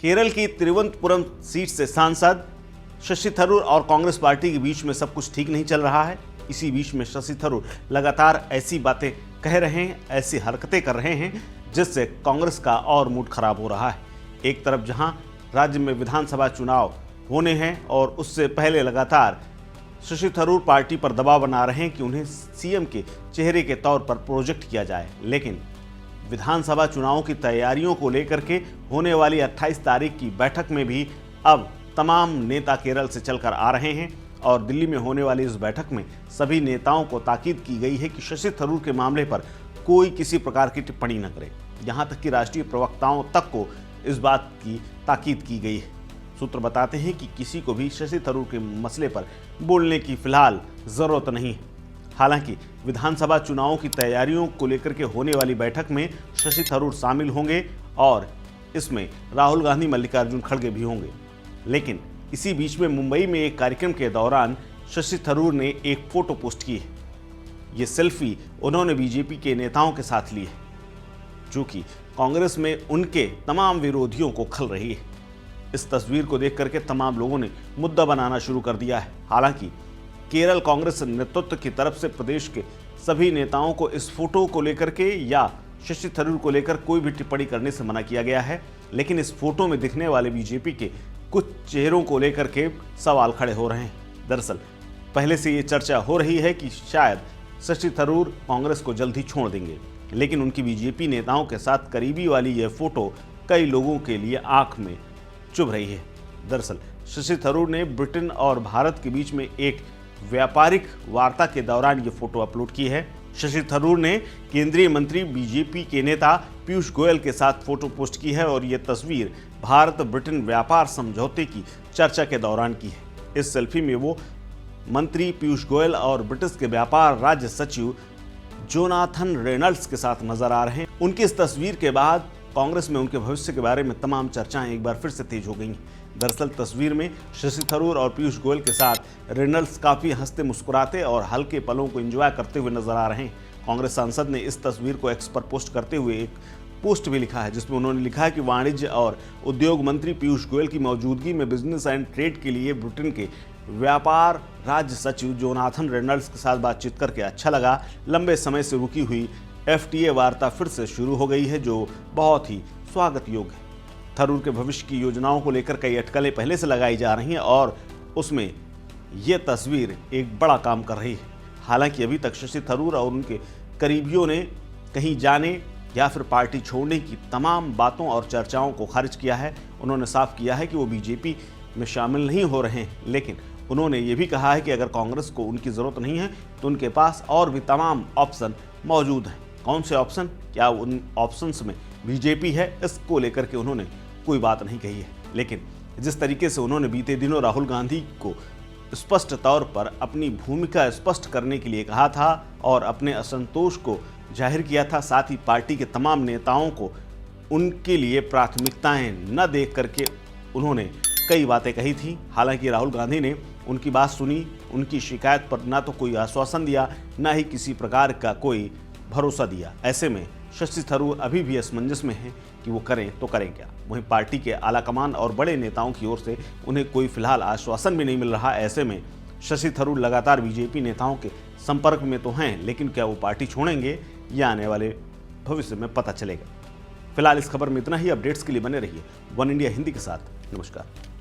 केरल की तिरुवनंतपुरम सीट से सांसद शशि थरूर और कांग्रेस पार्टी के बीच में सब कुछ ठीक नहीं चल रहा है। इसी बीच में शशि थरूर लगातार ऐसी बातें कह रहे हैं, ऐसी हरकतें कर रहे हैं जिससे कांग्रेस का और मूड खराब हो रहा है। एक तरफ जहां राज्य में विधानसभा चुनाव होने हैं और उससे पहले लगातार शशि थरूर पार्टी पर दबाव बना रहे हैं कि उन्हें सीएम के चेहरे के तौर पर प्रोजेक्ट किया जाए, लेकिन विधानसभा चुनावों की तैयारियों को लेकर के होने वाली 28 तारीख की बैठक में भी अब तमाम नेता केरल से चलकर आ रहे हैं और दिल्ली में होने वाली इस बैठक में सभी नेताओं को ताकीद की गई है कि शशि थरूर के मामले पर कोई किसी प्रकार की टिप्पणी न करे। यहां तक कि राष्ट्रीय प्रवक्ताओं तक को इस बात की ताकीद की गई है। सूत्र बताते हैं कि किसी को भी शशि थरूर के मसले पर बोलने की फिलहाल जरूरत नहीं है। हालांकि विधानसभा चुनावों की तैयारियों को लेकर के होने वाली बैठक में शशि थरूर शामिल होंगे और इसमें राहुल गांधी, मल्लिकार्जुन खड़गे भी होंगे। लेकिन इसी बीच में मुंबई में एक कार्यक्रम के दौरान शशि थरूर ने एक फोटो पोस्ट की है। ये सेल्फी उन्होंने बीजेपी के नेताओं के साथ ली है, जो कि कांग्रेस में उनके तमाम विरोधियों को खल रही है। इस तस्वीर को देख करके तमाम लोगों ने मुद्दा बनाना शुरू कर दिया है। हालांकि केरल कांग्रेस नेतृत्व की तरफ से प्रदेश के सभी नेताओं को इस फोटो को लेकर के या शशि थरूर को लेकर कोई भी टिप्पणी करने से मना किया गया है। लेकिन इस फोटो में दिखने वाले बीजेपी के कुछ चेहरों को लेकर के सवाल खड़े हो रहे हैं। दरअसल पहले से ये चर्चा हो रही है कि शायद शशि थरूर कांग्रेस को जल्द ही छोड़ देंगे, लेकिन उनकी बीजेपी नेताओं के साथ करीबी वाली यह फोटो कई लोगों के लिए आंख में चुभ रही है। दरअसल शशि थरूर ने ब्रिटेन और भारत के बीच में एक व्यापारिक वार्ता के दौरान ये फोटो अपलोड की है। शशि थरूर ने केंद्रीय मंत्री बीजेपी के नेता पीयूष गोयल के साथ फोटो पोस्ट की है और ये तस्वीर भारत ब्रिटेन व्यापार समझौते की चर्चा के दौरान की है। इस सेल्फी में वो मंत्री पीयूष गोयल और ब्रिटिश के व्यापार राज्य सचिव जोनाथन रेनल्ड्स के साथ नजर आ रहे हैं। उनकी इस तस्वीर के बाद कांग्रेस में उनके भविष्य के बारे में तमाम चर्चाएं एक बार फिर से तेज हो गई। दरअसल तस्वीर में शशि थरूर और पीयूष गोयल के साथ रेनल्ड्स काफी हंसते मुस्कुराते और हल्के पलों को एंजॉय करते हुए नजर आ रहे हैं। कांग्रेस सांसद ने इस तस्वीर को एक्स पर पोस्ट करते हुए एक पोस्ट भी लिखा है, जिसमें उन्होंने लिखा है कि वाणिज्य और उद्योग मंत्री पीयूष गोयल की मौजूदगी में बिजनेस एंड ट्रेड के लिए ब्रिटेन के व्यापार राज्य सचिव जोनाथन रेनल्ड्स के साथ बातचीत करके अच्छा लगा। लंबे समय से रुकी हुई FTA वार्ता फिर से शुरू हो गई है, जो बहुत ही स्वागत योग्य है। थरूर के भविष्य की योजनाओं को लेकर कई अटकलें पहले से लगाई जा रही हैं और उसमें यह तस्वीर एक बड़ा काम कर रही है। हालांकि अभी तक शशि थरूर और उनके करीबियों ने कहीं जाने या फिर पार्टी छोड़ने की तमाम बातों और चर्चाओं को खारिज किया है। उन्होंने साफ किया है कि वो बीजेपी में शामिल नहीं हो रहे हैं, लेकिन उन्होंने ये भी कहा है कि अगर कांग्रेस को उनकी ज़रूरत नहीं है तो उनके पास और भी तमाम ऑप्शन मौजूद हैं। कौन से ऑप्शन, क्या उन ऑप्शंस में बीजेपी है, इसको लेकर के उन्होंने कोई बात नहीं कही है। लेकिन जिस तरीके से उन्होंने बीते दिनों राहुल गांधी को स्पष्ट तौर पर अपनी भूमिका स्पष्ट करने के लिए कहा था और अपने असंतोष को जाहिर किया था, साथ ही पार्टी के तमाम नेताओं को उनके लिए प्राथमिकताएं न देख करके उन्होंने कई बातें कही थी। हालांकि राहुल गांधी ने उनकी बात सुनी, उनकी शिकायत पर ना तो कोई आश्वासन दिया, ना ही किसी प्रकार का कोई भरोसा दिया। ऐसे में शशि थरूर अभी भी असमंजस में हैं कि वो करें तो करें क्या। वहीं पार्टी के आलाकमान और बड़े नेताओं की ओर से उन्हें कोई फिलहाल आश्वासन भी नहीं मिल रहा। ऐसे में शशि थरूर लगातार बीजेपी नेताओं के संपर्क में तो हैं, लेकिन क्या वो पार्टी छोड़ेंगे या आने वाले भविष्य में पता चलेगा। फिलहाल इस खबर में इतना ही। अपडेट्स के लिए बने रहिए वन इंडिया हिंदी के साथ। नमस्कार।